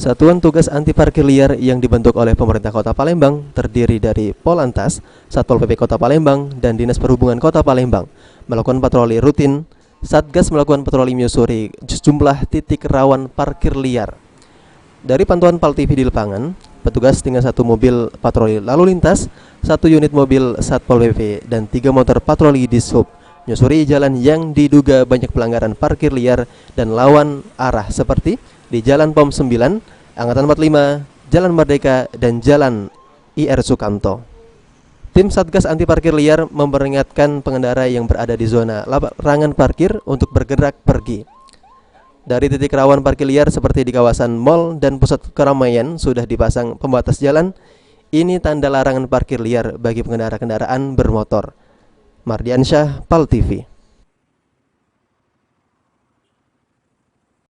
Satuan Tugas Anti Parkir Liar yang dibentuk oleh pemerintah Kota Palembang terdiri dari Polantas, Satpol PP Kota Palembang, dan Dinas Perhubungan Kota Palembang melakukan patroli rutin. Satgas melakukan patroli menyusuri sejumlah titik rawan parkir liar. Dari pantauan PAL TV di lapangan, petugas dengan 1 mobil patroli lalu lintas, 1 unit mobil Satpol PP, dan 3 motor patroli dishub menyusuri jalan yang diduga banyak pelanggaran parkir liar dan lawan arah seperti di Jalan POM 9, Angkatan 45, Jalan Merdeka, dan Jalan IR Sukamto. Tim Satgas Anti Parkir Liar memperingatkan pengendara yang berada di zona larangan parkir untuk bergerak pergi. Dari titik rawan parkir liar seperti di kawasan mal dan pusat keramaian sudah dipasang pembatas jalan. Ini tanda larangan parkir liar bagi pengendara kendaraan bermotor. Mardiansyah, PAL TV.